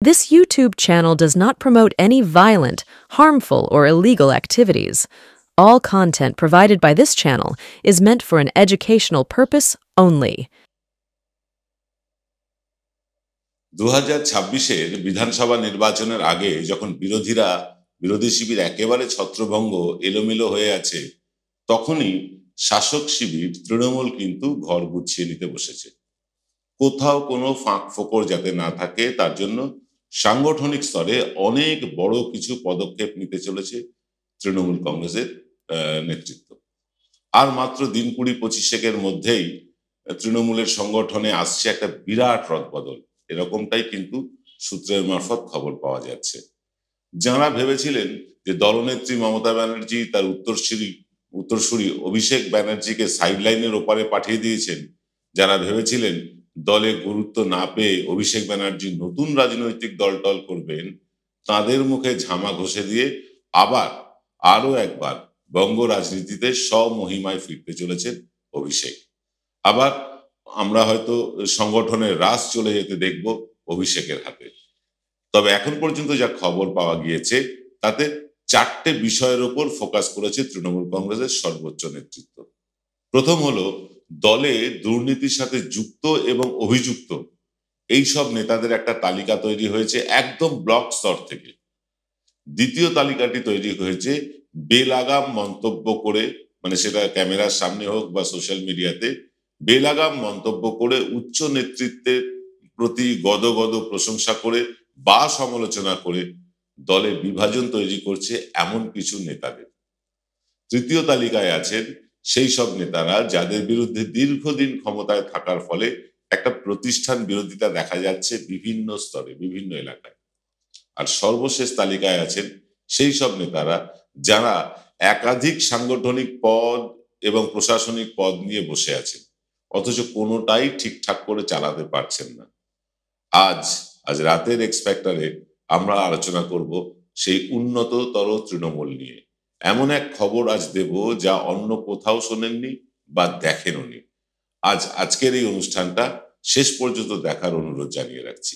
This YouTube channel does not promote any violent, harmful, or illegal activities. All content provided by this channel is meant for an educational purpose only. 2026-এর বিধানসভা নির্বাচনের আগে যখন বিরোধী শিবির একেবারে ছত্রভঙ্গ এলোমেলো হয়ে আছে, তখনই শাসক শিবির তৃণমূল কিন্তু ঘর গুছিয়ে নিতে বসেছে। কোথাও কোনো ফাঁক ফোকর যাতে না থাকে তার জন্য সাংগঠনিক স্তরে অনেক বড় কিছু পদক্ষেপ নিতে চলেছে তৃণমূল কংগ্রেসের নেতৃত্ব। আর মাত্র দিন 20-25 মধ্যেই তৃণমূলের সংগঠনে আসছে একটা বিরাট রদবদল, এরকমটাই কিন্তু সূত্রের মারফত খবর পাওয়া যাচ্ছে। যারা ভেবেছিলেন যে দলনেত্রী মমতা ব্যানার্জি তার উত্তরসূরি অভিষেক ব্যানার্জিকে সাইডলাইনের ওপারে পাঠিয়ে দিয়েছেন, যারা ভেবেছিলেন দলে গুরুত্ব না পেয়ে অভিষেক ব্যানার্জি নতুন রাজনৈতিক দল করবেন, তাদের মুখে ঝামা ঘষে দিয়ে আরো একবার বঙ্গ রাজনীতিতে স্বমহিমায় ফিরতে চলেছেন অভিষেক। আবার আমরা হয়তো সংগঠনের রাস চলে যেতে দেখব অভিষেকের হাতে। তবে এখন পর্যন্ত যা খবর পাওয়া গিয়েছে তাতে 4টে বিষয়ের উপর ফোকাস করেছে তৃণমূল কংগ্রেসের সর্বোচ্চ নেতৃত্ব। প্রথম হলো, দলে দুর্নীতির সাথে যুক্ত এবং অভিযুক্ত এই সব নেতাদের একটা তালিকা তৈরি হয়েছে একদম ব্লক স্তর থেকে। দ্বিতীয় তালিকাটি তৈরি হয়েছে বেলাগাম মন্তব্য করে, মানে সেটা ক্যামেরার সামনে হোক বা সোশ্যাল মিডিয়াতে, বেলাগাম মন্তব্য করে উচ্চ নেতৃত্বের প্রতি গদগদ প্রশংসা করে বা সমালোচনা করে দলে বিভাজন তৈরি করছে এমন কিছু নেতাদের। তৃতীয় তালিকায় আছেন সেই সব নেতারা যাদের বিরুদ্ধে দীর্ঘদিন ক্ষমতায় থাকার ফলে একটা প্রতিষ্ঠান বিরোধিতা দেখা যাচ্ছে বিভিন্ন স্তরে, বিভিন্ন এলাকায়। আর সর্বশেষ তালিকায় আছেন সেই সব নেতারা যারা একাধিক সাংগঠনিক পদ এবং প্রশাসনিক পদ নিয়ে বসে আছেন, অথচ কোনোটাই ঠিকঠাক করে চালাতে পারছেন না। আজ রাতের এক্সপেক্টারে আমরা আলোচনা করব সেই উন্নততর তৃণমূল নিয়ে। এমন এক খবর আজ দেব যা অন্য কোথাও শোনেননি বা দেখেননি। আজকের এই অনুষ্ঠানটা শেষ পর্যন্ত দেখার অনুরোধ জানিয়ে রাখছি।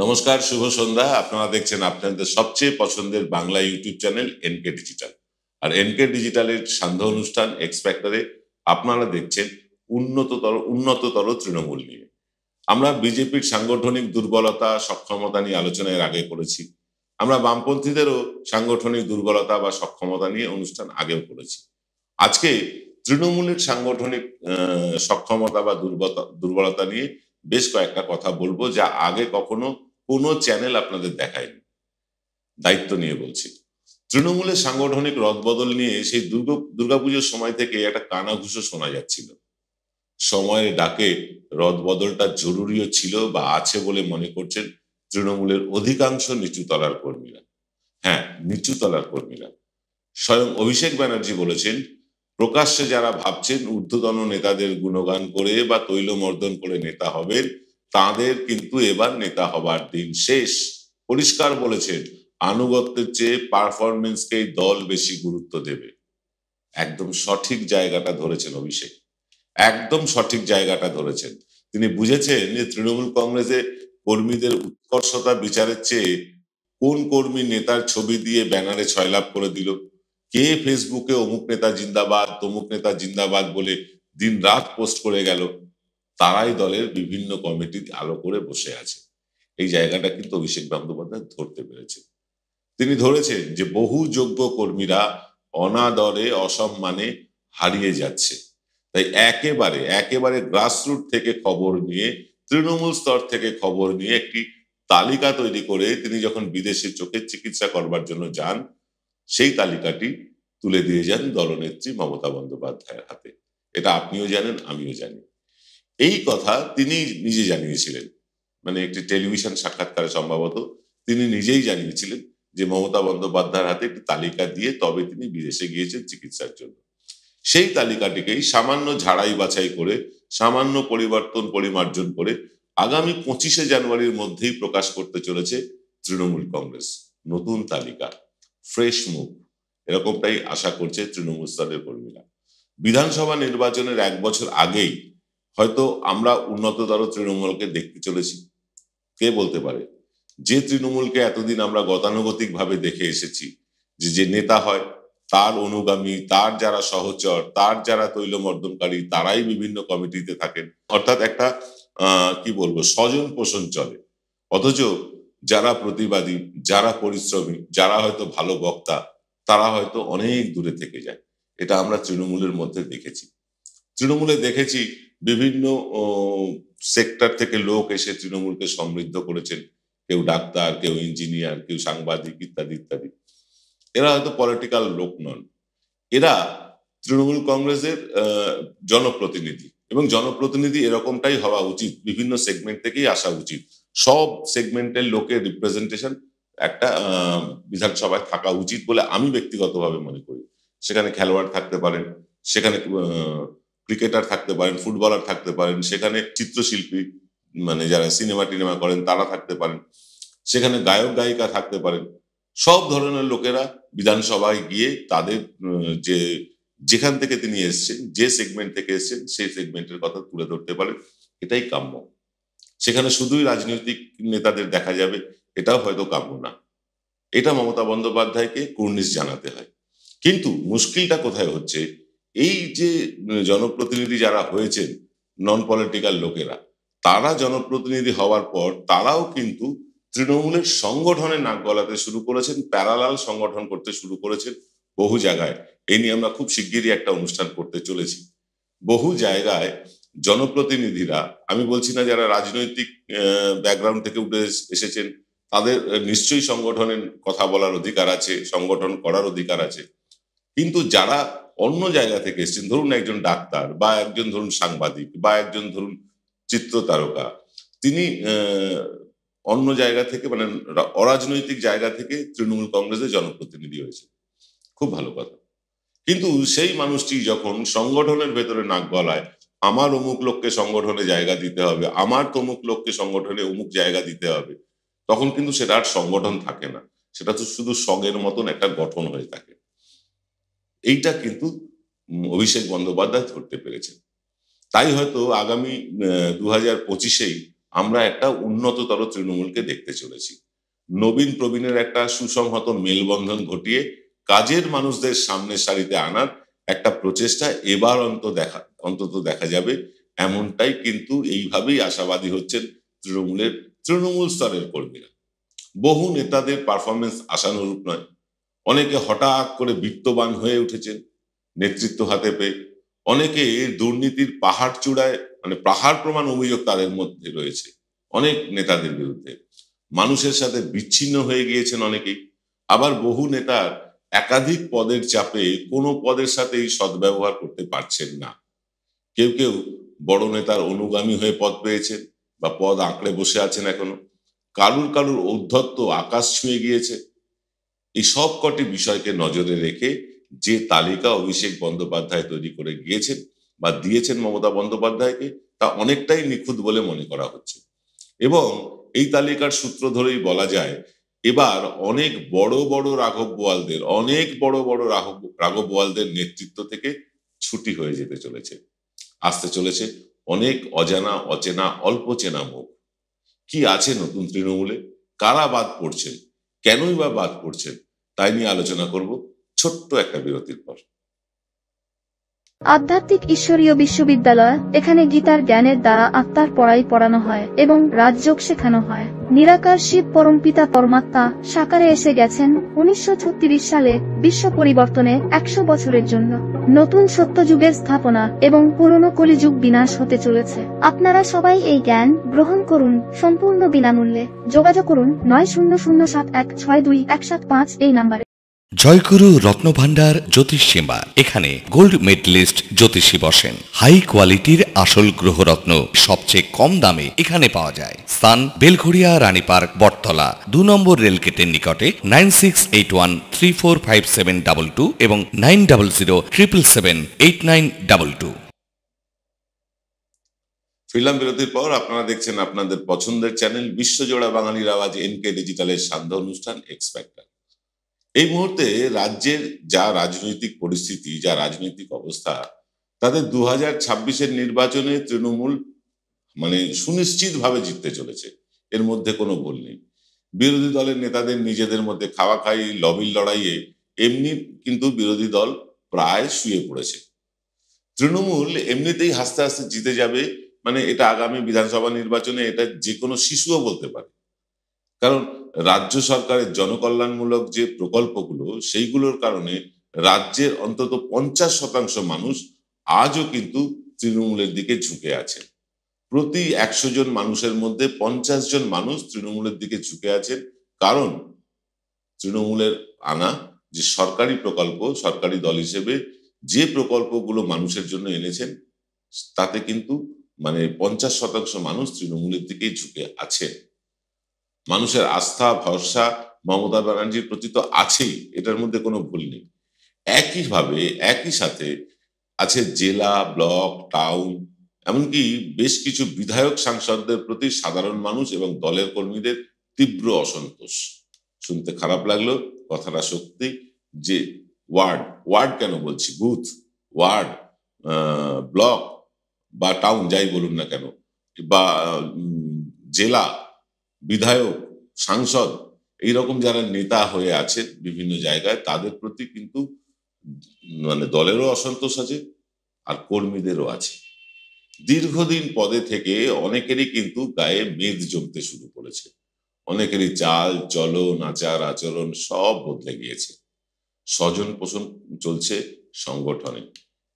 নমস্কার, শুভ সন্ধ্যা। আপনারা দেখছেন আপনাদের সবচেয়ে পছন্দের Bangla YouTube channel NK digital. আর এনকে ডিজিটালের সান্ধ্য অনুষ্ঠান এক্সপেক্টারে আপনারা দেখছেন উন্নততর তৃণমূল নিয়ে। আমরা বিজেপির সাংগঠনিক দুর্বলতা সক্ষমতা নিয়ে আলোচনার আগে করেছি। আমরা বামপন্থীদেরও সাংগঠনিক দুর্বলতা বা সক্ষমতা নিয়ে অনুষ্ঠান আগেও করেছি। আজকে তৃণমূলের সাংগঠনিক সক্ষমতা বা দুর্বলতা নিয়ে বেশ কয়েকটা কথা বলবো, যা আগে কখনো কোনো চ্যানেল আপনাদের দেখায়নি। দায়িত্ব নিয়ে বলছি। তৃণমূলের সাংগঠনিক রদবদল নিয়ে সেই দুর্গাপুজোর সময় থেকে একটা কানাঘুষো শোনা যাচ্ছিল। সময়ের ডাকে রদবদলটা জরুরিও ছিল বা আছে বলে মনে করছেন তৃণমূলের অধিকাংশ নিচুতলার কর্মীরা। হ্যাঁ, নিচুতলার কর্মীরা। স্বয়ং অভিষেক ব্যানার্জি বলেছেন, প্রকাশ্যে যারা ভাবছেন ঊর্ধ্বতন নেতাদের গুণগান করে বা তৈলমর্দন করে নেতা হবেন, তাদের কিন্তু এবার নেতা হবার দিন শেষ। পরিষ্কার বলেছেন, আনুগত্যের চেয়ে পারফরমেন্সকেই দল বেশি গুরুত্ব দেবে। একদম সঠিক জায়গাটা ধরেছেন অভিষেক, একদম সঠিক জায়গাটা ধরেছেন। তিনি বুঝেছেন যে তৃণমূল কংগ্রেসে কর্মীদের উৎকর্ষতা বিচারের চেয়ে কোন কর্মী নেতার ছবি দিয়ে ব্যানারে ছয়লাভ করে দিল, কে ফেসবুকে অমুক নেতা জিন্দাবাদ তমুক নেতা জিন্দাবাদ বলে দিন রাত পোস্ট করে গেল, তারাই দলের বিভিন্ন কমিটি আলো করে বসে আছে। এই জায়গাটা কিন্তু অভিষেক বন্দ্যোপাধ্যায় ধরতে পেরেছেন। তিনি ধরেছেন যে বহু যোগ্য কর্মীরা অনাদরে অসম্মানে হারিয়ে যাচ্ছে। তাই একেবারে গ্রাসরুট থেকে খবর নিয়ে, তৃণমূল স্তর থেকে খবর নিয়ে একটি তালিকা তৈরি করে তিনি যখন বিদেশে চোখের চিকিৎসা করবার জন্য যান, সেই তালিকাটি তুলে দিয়ে যান দলনেত্রী মমতা বন্দ্যোপাধ্যায়ের হাতে। এটা আপনিও জানেন, আমিও জানি। এই কথা তিনি নিজে জানিয়েছিলেন, মানে একটি টেলিভিশন সাক্ষাৎকারে সম্ভবত তিনি নিজেই জানিয়েছিলেন যে মমতা বন্দ্যোপাধ্যায়ের হাতে একটি তালিকা দিয়ে তবে তিনি বিদেশে গিয়েছেন চিকিৎসার জন্য। সেই তালিকাটিকেই সামান্য ঝাড়াই বাছাই করে, সামান্য পরিবর্তন পরিমার্জন করে আগামী 25শে জানুয়ারির মধ্যেই প্রকাশ করতে চলেছে তৃণমূল কংগ্রেস। নতুন তালিকা, ফ্রেশ মুভ, এরকমটাই আশা করছে তৃণমূল স্তরের কর্মীরা। বিধানসভা নির্বাচনের 1 বছর আগেই হয়তো আমরা উন্নততর তৃণমূলকে দেখতে চলেছি। কে বলতে পারে? যে তৃণমূলকে এতদিন আমরা গতানুগতিক ভাবে দেখে এসেছি, যে নেতা হয়, তার অনুগামী, তার যারা সহচর, তার যারা তৈলমর্দনকারী, তারাই বিভিন্ন কমিটিতে থাকেন, অর্থাৎ একটা কি বলবো, স্বজন পোষণ চলে। অথচ যারা প্রতিবাদী, যারা পরিশ্রমী, যারা হয়তো ভালো বক্তা, তারা হয়তো অনেক দূরে থেকে যায়। এটা আমরা তৃণমূলের মধ্যে দেখেছি। তৃণমূলে দেখেছি বিভিন্ন সেক্টর থেকে লোক এসে তৃণমূলকে সমৃদ্ধ করেছেন, কেউ ডাক্তার, কেউ ইঞ্জিনিয়ার, কেউ সাংবাদিক, ইত্যাদি ইত্যাদি। এরা হয়তো পলিটিক্যাল লোক নন, এরা তৃণমূল কংগ্রেসের জনপ্রতিনিধি, এবং জনপ্রতিনিধি এরকমটাই হওয়া উচিত, বিভিন্ন সেগমেন্ট থেকেই আসা উচিত। সব সেগমেন্টের লোকের রিপ্রেজেন্টেশন একটা বিধানসভায় থাকা উচিত বলে আমি ব্যক্তিগতভাবে মনে করি। সেখানে খেলোয়াড় থাকতে পারেন, সেখানে ক্রিকেটার থাকতে পারেন, ফুটবলার থাকতে পারেন, সেখানে চিত্রশিল্পী মানে যারা সিনেমা টিনেমা করেন তারা থাকতে পারেন, সেখানে গায়ক গায়িকা থাকতে পারেন। সব ধরনের লোকেরা বিধানসভায় গিয়ে তাদের যেখান থেকে তিনি এসছেন, যে সেগমেন্ট থেকে এসছেন, সেই সেগমেন্টের কথা তুলে ধরতে পারেন, এটাই কাম্য। সেখানে শুধুই রাজনৈতিক নেতাদের দেখা যাবে, এটাও হয়তো কাম্য না। এটা মমতা বন্দ্যোপাধ্যায়কে কুর্নিশ জানাতে হয়। কিন্তু মুশকিলটা কোথায় হচ্ছে, এই যে জনপ্রতিনিধি যারা হয়েছেন, নন পলিটিক্যাল লোকেরা, তারা জনপ্রতিনিধি হওয়ার পর তারাও কিন্তু তৃণমূলের সংগঠনে নাক গলাতে শুরু করেছেন, প্যারালাল সংগঠন করতে শুরু করেছেন বহু জায়গায়। এই নিয়ে আমরা খুব শিগগিরই একটা অনুষ্ঠান করতে চলেছি। বহু জায়গায় জনপ্রতিনিধিরা, আমি বলছি না যারা রাজনৈতিক ব্যাকগ্রাউন্ড থেকে উঠে এসেছেন, তাদের নিশ্চয়ই সংগঠনের কথা বলার অধিকার আছে, সংগঠন করার অধিকার আছে, কিন্তু যারা অন্য জায়গা থেকে এসেছেন, ধরুন একজন ডাক্তার, বা একজন ধরুন সাংবাদিক, বা একজন ধরুন চিত্র তারকা, তিনি অন্য জায়গা থেকে, মানে অরাজনৈতিক জায়গা থেকে তৃণমূল কংগ্রেসের জনপ্রতিনিধি হয়েছে, খুব ভালো কথা। কিন্তু সেই মানুষটি যখন সংগঠনের ভেতরে নাক গলায়, আমার অমুক লোককে সংগঠনে জায়গা দিতে হবে, আমার তমুক লোককে সংগঠনে অমুক জায়গা দিতে হবে, তখন কিন্তু সেটা আর সংগঠন থাকে না, সেটা তো শুধু সঙ্গের মতন একটা গঠন হয়ে থাকে। এইটা কিন্তু অভিষেক বন্দ্যোপাধ্যায় ধরতে পেরেছেন। তাই হয়তো আগামী 2025-এই আমরা একটা উন্নততর তৃণমূলকে দেখতে চলেছি। নবীন প্রবীণের একটা সুসংহত মেলবন্ধন ঘটিয়ে কাজের মানুষদের সামনের সারিতে আনার একটা প্রচেষ্টা এবার অন্তত দেখা যাবে, এমনটাই কিন্তু এইভাবেই আশাবাদী হচ্ছেন তৃণমূল স্তরের কর্মীরা। বহু নেতাদের পারফরমেন্স আশানুরূপ নয়, অনেকে হঠাৎ করে বিত্তবান হয়ে উঠেছেন নেতৃত্ব হাতে পেয়ে, অনেকে দুর্নীতির পাহাড় চূড়ায়, মানে পাহাড় প্রমাণ অভিযোগ তাদের মধ্যে রয়েছে অনেক নেতাদের বিরুদ্ধে। মানুষের সাথে বিচ্ছিন্ন হয়ে গিয়েছেন অনেকেই। আবার বহু নেতার একাধিক পদের চাপে কোনো পদের সাথেই সদ্ব্যবহার করতে পারছেন না। কেউ কেউ বড় নেতার অনুগামী হয়ে পদ পেয়েছেন, বা পদ আঁকড়ে বসে আছেন এখনো। কারুর ঔদ্ধত্য আকাশ ছুঁয়ে গিয়েছে। এই সব কটি বিষয়কে নজরে রেখে যে তালিকা অভিষেক বন্দ্যোপাধ্যায় তৈরি করে গিয়েছেন বা দিয়েছেন মমতা বন্দ্যোপাধ্যায়কে, তা অনেকটাই নিখুঁত বলে মনে করা হচ্ছে। এবং এই তালিকার সূত্র ধরেই বলা যায়, এবার অনেক বড় বড় রাঘব বোয়ালদের নেতৃত্ব থেকে ছুটি হয়ে যেতে চলেছে। আসতে চলেছে অনেক অজানা, অচেনা, অল্প চেনা মুখ। কি আছে নতুন তৃণমূলে, কারা বাদ পড়ছেন, কেনই বা বাদ পড়ছেন, তাই নিয়ে আলোচনা করব ছোট্ট একটা বিরতির পর। আধ্যাত্মিক ঈশ্বরীয় বিশ্ববিদ্যালয়, এখানে গীতার জ্ঞানের দ্বারা আত্মার পড়াই পড়ানো হয় এবং রাজযোগ শেখানো হয়। নিরাকার শিব পরমপিতা পরমাত্মা সাকারে এসে গেছেন 1936 সালে বিশ্ব পরিবর্তনে 100 বছরের জন্য। নতুন সত্যযুগের স্থাপনা এবং পুরনো কলিযুগ বিনাশ হতে চলেছে। আপনারা সবাই এই জ্ঞান গ্রহণ করুন সম্পূর্ণ বিনামূল্যে। যোগাযোগ করুন 9007162175 এই নাম্বারে। জয়গুরু রত্নভান্ডার জ্যোতিষীমা, এখানে গোল্ড মেডেলিস্ট জ্যোতিষী বসেন। হাই কোয়ালিটির আসল গ্রহরত্ন সবচেয়ে কম দামে এখানে পাওয়া যায়। স্থান বেলঘড়িয়া রানীপার্ক বটতলা 2 নম্বর রেলগেটের নিকটে। 9681345722 এবং 9007778922। ফিল্ম বিরতির পর আপনারা দেখছেন আপনাদের পছন্দের চ্যানেল বিশ্বজোড়া বাঙালির আওয়াজ এনকে ডিজিটালের সান্ধ্য অনুষ্ঠান এক্স ফ্যাক্টর। এই মুহূর্তে রাজ্যের যা রাজনৈতিক পরিস্থিতি, যা রাজনৈতিক অবস্থা, তাদের 2026-এর নির্বাচনে তৃণমূল সুনিশ্চিতভাবে জিততে চলেছে, এর মধ্যে কোনো ভুল নেই। বিরোধী দলের নেতাদের নিজেদের মধ্যে খাওয়া খাই, লবির লড়াইয়ে এমনি কিন্তু বিরোধী দল প্রায় শুয়ে পড়েছে। তৃণমূল এমনিতেই হাসতে হাসতে জিতে যাবে, এটা আগামী বিধানসভা নির্বাচনে এটা যে কোনো শিশুও বলতে পারে। কারণ রাজ্য সরকারের জনকল্যাণমূলক যে প্রকল্পগুলো, সেইগুলোর কারণে রাজ্যের অন্তত 50% মানুষ আজও কিন্তু তৃণমূলের দিকে ঝুঁকে আছে। প্রতি 100 জন মানুষের মধ্যে 50 জন মানুষ তৃণমূলের দিকে ঝুঁকে আছেন। কারণ তৃণমূলের আনা যে সরকারি প্রকল্প, সরকারি দল হিসেবে যে প্রকল্পগুলো মানুষের জন্য এনেছেন, তাতে কিন্তু 50% মানুষ তৃণমূলের দিকেই ঝুঁকে আছে। মানুষের আস্থা ভরসা মমতা ব্যানার্জির প্রতি তো আছেই, এটার মধ্যে কোনো ভুল নেই। একইভাবে একই সাথে আছে জেলা, ব্লক, টাউন, এমনকি বেশ কিছু বিধায়ক সাংসদদের প্রতি সাধারণ মানুষ এবং দলের কর্মীদের তীব্র অসন্তোষ। শুনতে খারাপ লাগলো, কথাটা সত্যি। যে ওয়ার্ড কেন বলছি, বুথ, ওয়ার্ড, ব্লক বা টাউন যাই বলুন না কেন, বা জেলা, বিধায়ক, সাংসদ, এইরকম যারা নেতা হয়ে আছে বিভিন্ন জায়গায়, তাদের প্রতি কিন্তু দলেরও অসন্তোষ আছে আর কর্মীদেরও আছে। দীর্ঘদিন পদে থেকে অনেকেরই কিন্তু গায়ে মেদ জমতে শুরু করেছে। অনেকেরই চাল চলন আচার আচরণ সব বদলে গিয়েছে। স্বজন পোষণ চলছে সংগঠনে,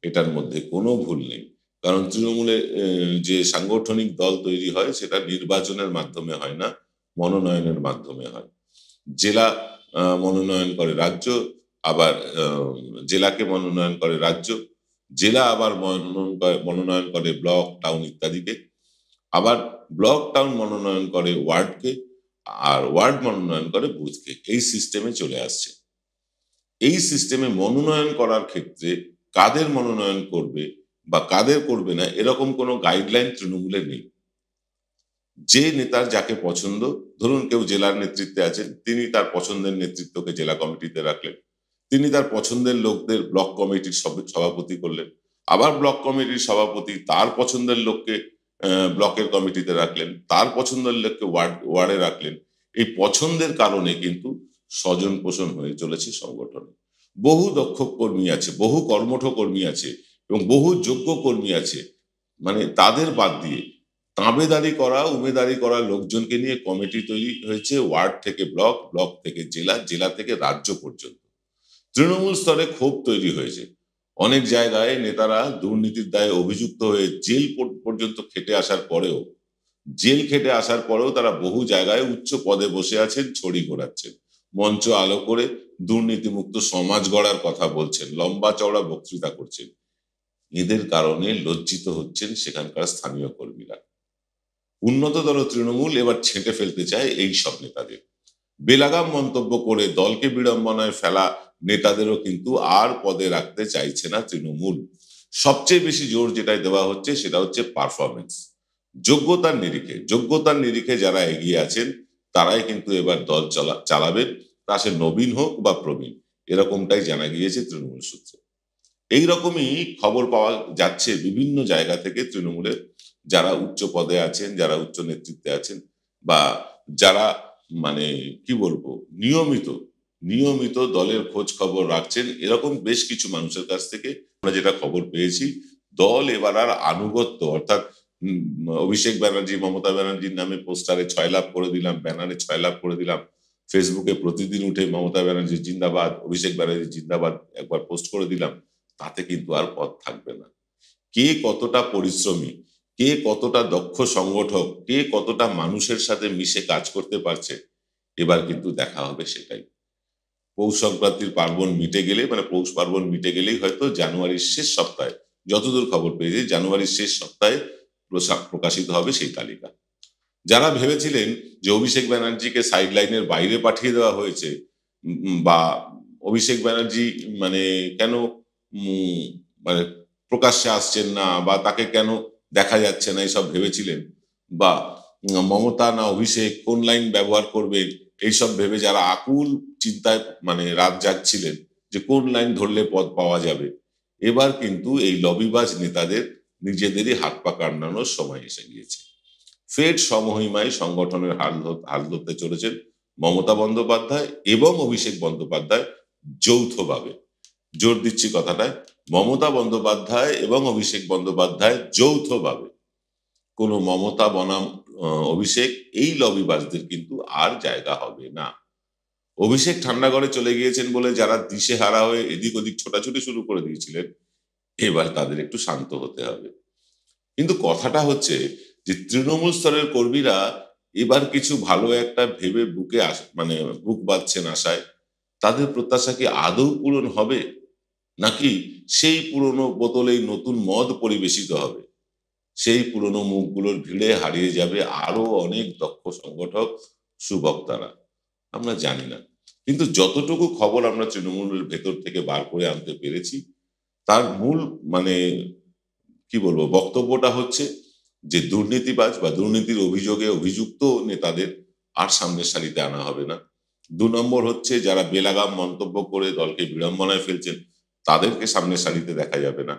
এটার মধ্যে কোনো ভুল নেই। কারণ তৃণমূলের যে সাংগঠনিক দল তৈরি হয় সেটা নির্বাচনের মাধ্যমে হয় না, মনোনয়নের মাধ্যমে হয়। জেলা মনোনয়ন করে রাজ্য, আবার জেলাকে মনোনয়ন করে রাজ্য, জেলা আবার মনোনয়ন করে ব্লক, টাউন ইত্যাদিকে, আবার ব্লক টাউন মনোনয়ন করে ওয়ার্ডকে, আর ওয়ার্ড মনোনয়ন করে বুথকে। এই সিস্টেমে চলে আসছে। এই সিস্টেমে মনোনয়ন করার ক্ষেত্রে কাদের মনোনয়ন করবে বা কাদের করবে না, এরকম কোনো গাইডলাইন তৃণমূলের নেই। যে নেতার যাকে পছন্দ, ধরুন কেউ জেলার নেতৃত্বে আছেন, তিনি তার পছন্দের নেতৃত্বকে জেলা কমিটিতে রাখলেন, তিনি তার পছন্দের লোকদের ব্লক কমিটির সভাপতি করলেন, আবার ব্লক কমিটির সভাপতি তার পছন্দের লোককে ব্লকের কমিটিতে রাখলেন, তার পছন্দের লোককে ওয়ার্ডে রাখলেন। এই পছন্দের কারণে কিন্তু স্বজন পোষণ হয়ে চলেছে সংগঠনে। বহু দক্ষ কর্মী আছে, বহু কর্মঠ কর্মী আছে এবং বহু যোগ্য কর্মী আছে, তাদের বাদ দিয়ে তাঁবেদারি করা, উমেদারি করা লোকজনকে নিয়ে কমিটি তৈরি হয়েছে। ওয়ার্ড থেকে ব্লক, ব্লক থেকে জেলা, জেলা থেকে রাজ্য পর্যন্ত তৃণমূল স্তরে ক্ষোভ তৈরি হয়েছে। অনেক জায়গায় নেতারা দুর্নীতির দায়ে অভিযুক্ত হয়ে জেল পর্যন্ত খেটে আসার পরেও তারা বহু জায়গায় উচ্চ পদে বসে আছেন, ছড়ি ঘোরাচ্ছেন, মঞ্চ আলো করে দুর্নীতিমুক্ত সমাজ গড়ার কথা বলছেন, লম্বা চওড়া বক্তৃতা করছেন। এদের কারণে লজ্জিত হচ্ছেন সেখানকার স্থানীয় কর্মীরা। উন্নততর তৃণমূল এবার ছেঁটে ফেলতে চায় এই সব নেতাদের। বেলাগাম মন্তব্য করে দলকে বিড়ম্বনায় ফেলা নেতাদেরও কিন্তু আর পদে রাখতে চাইছে না তৃণমূল। সবচেয়ে বেশি জোর যেটাই দেওয়া হচ্ছে সেটা হচ্ছে পারফরমেন্স, যোগ্যতার নিরিখে যারা এগিয়ে আছেন তারাই কিন্তু এবার দল চালাবেন, তা সে নবীন হোক বা প্রবীণ, এরকমটাই জানা গিয়েছে তৃণমূল সূত্রে। এইরকমই খবর পাওয়া যাচ্ছে বিভিন্ন জায়গা থেকে। তৃণমূলের যারা উচ্চ পদে আছেন, যারা উচ্চ নেতৃত্বে আছেন, বা যারা নিয়মিত দলের খোঁজ খবর রাখছেন, এরকম বেশ কিছু মানুষের কাছ থেকে আমরা যেটা খবর পেয়েছি, দল এবার আর আনুগত্য, অর্থাৎ অভিষেক ব্যানার্জি, মমতা ব্যানার্জির নামে পোস্টারে 6 লাভ করে দিলাম, ব্যানারে 6 লাভ করে দিলাম, ফেসবুকে প্রতিদিন উঠে মমতা ব্যানার্জি জিন্দাবাদ, অভিষেক ব্যানার্জি জিন্দাবাদ একবার পোস্ট করে দিলাম, তাতে কিন্তু আর পথ থাকবে না। কে কতটা পরিশ্রমী, কে কতটা দক্ষ সংগঠক, কে কতটা মানুষের সাথে মিশে কাজ করতে পারছে, এবার কিন্তু দেখা হবে সেটাই। পৌষ সংক্রান্তির পার্বণ মিটে গেলে, মানে পৌষ পার্বণ মিটে গেলেই হয়তো জানুয়ারির শেষ সপ্তাহে, যতদূর খবর পেয়েছি জানুয়ারির শেষ সপ্তাহে প্রকাশিত হবে সেই তালিকা। যারা ভেবেছিলেন যে অভিষেক ব্যানার্জিকে সাইড লাইনের বাইরে পাঠিয়ে দেওয়া হয়েছে, বা অভিষেক ব্যানার্জি মানে কেন মানে প্রকাশ্যে আসছেন না, বা তাকে কেন দেখা যাচ্ছে না, এইসব ভেবেছিলেন, বা মমতা না অভিষেক কোন লাইন ব্যবহার করবে এইসব ভেবে যারা আকুল চিন্তায় মানে রাত জাগছিলেন যে কোন লাইন ধরলে পদ পাওয়া যাবে, এবার কিন্তু এই লবিবাজ নেতাদের নিজেদেরই হাত পা কাটানোর সময় এসে গিয়েছে। ফের সমহিমায় সংগঠনের হাল ধরতে চলেছেন মমতা বন্দ্যোপাধ্যায় এবং অভিষেক বন্দ্যোপাধ্যায় যৌথভাবে। জোর দিচ্ছি কথাটায়, মমতা বন্দ্যোপাধ্যায় এবং অভিষেক বন্দ্যোপাধ্যায় যৌথভাবে। কোনো মমতা বনাম অভিষেক এই লবিবাজদের কিন্তু আর জায়গা হবে না। অভিষেক ঠান্ডাঘরে চলে গিয়েছেন বলে যারা দিশেহারা হয়ে এদিক ওদিক ছোটাছুটি শুরু করে দিয়েছিলেন, এবার তাদের একটু শান্ত হতে হবে। কিন্তু কথাটা হচ্ছে যে তৃণমূল স্তরের কর্মীরা এবার কিছু ভালো একটা ভেবে বুকে মানে বুক বাঁধছেন আশায়। তাদের প্রত্যাশা কি আদৌ পূরণ হবে, নাকি সেই পুরনো বোতলেই নতুন মদ পরিবেশিত হবে? সেই পুরনো মুখগুলোর ভিড়ে হারিয়ে যাবে আরো অনেক দক্ষ সংগঠক, সুবক্তারা? আমরা জানি না। কিন্তু যতটুকু খবর আমরা তৃণমূলের ভেতর থেকে বার করে আনতে পেরেছি, তার মূল মানে কি বলবো বক্তব্যটা হচ্ছে যে দুর্নীতিবাজ বা দুর্নীতির অভিযোগে অভিযুক্ত নেতাদের আর সামনের সারিতে আনা হবে না। 2 নম্বর হচ্ছে যারা বেলাগাম মন্তব্য করে দলকে বিড়ম্বনায় ফেলছেন তাদেরকে সামনের সারিতে দেখা যাবে না।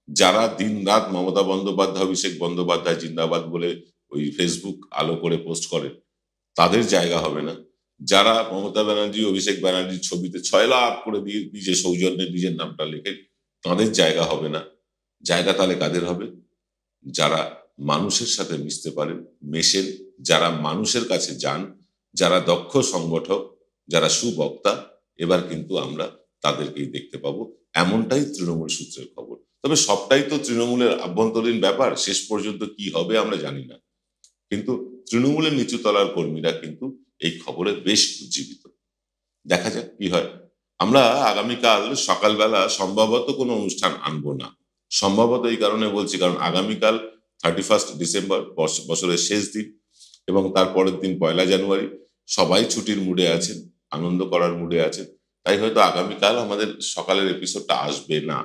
যারা দিন রাত মমতা বন্দ্যোপাধ্যায়, অভিষেক বন্দ্যোপাধ্যায় জিন্দাবাদ বলে ওই ফেসবুক আলো করে পোস্ট করেন, তাদের জায়গা হবে না। যারা মমতা ব্যানার্জি, অভিষেক ব্যানার্জির ছবিতে 6 লাখ করে দিয়ে নিজের সৌজন্যে নিজের নামটা লেখেন, তাদের জায়গা হবে না। জায়গা তাহলে কাদের হবে? যারা মানুষের সাথে মিশতে পারেন, মেশেন, যারা মানুষের কাছে যান, যারা দক্ষ সংগঠক, যারা সুবক্তা, এবার কিন্তু আমরা তাদেরকেই দেখতে পাবো। এমনটাই তৃণমূল সূত্রের খবর। তবে সবটাই তো তৃণমূলের আভ্যন্তরীণ ব্যাপার, শেষ পর্যন্ত কি হবে আমরা জানি না। কিন্তু তৃণমূলের নিচুতলার কর্মীরা কিন্তু এই খবরে বেশ উজ্জীবিত। দেখা যাক কি হয়। আমরা আগামীকাল সকালবেলা সম্ভবত কোনো অনুষ্ঠান আনবো না। সম্ভবত এই কারণে বলছি, কারণ আগামীকাল 31 ডিসেম্বর, বছরের শেষ দিন, এবং তারপরের দিন 1 জানুয়ারি। সবাই ছুটির মুডে আছেন, আনন্দ করার মুডে আছেন, তাই হয়তো আগামীকাল আমাদের সকালের এপিসোডটা আসবে না।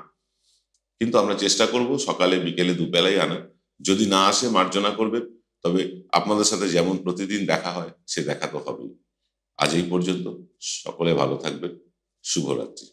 কিন্তু আমরা চেষ্টা করব সকালে বিকেলে দুবেলাই আনার। যদি না আসে মার্জনা করবেন, তবে আপনাদের সাথে যেমন প্রতিদিন দেখা হয় সে দেখা তো হবেই। আজ এই পর্যন্ত, সকলে ভালো থাকবেন। শুভরাত্রি।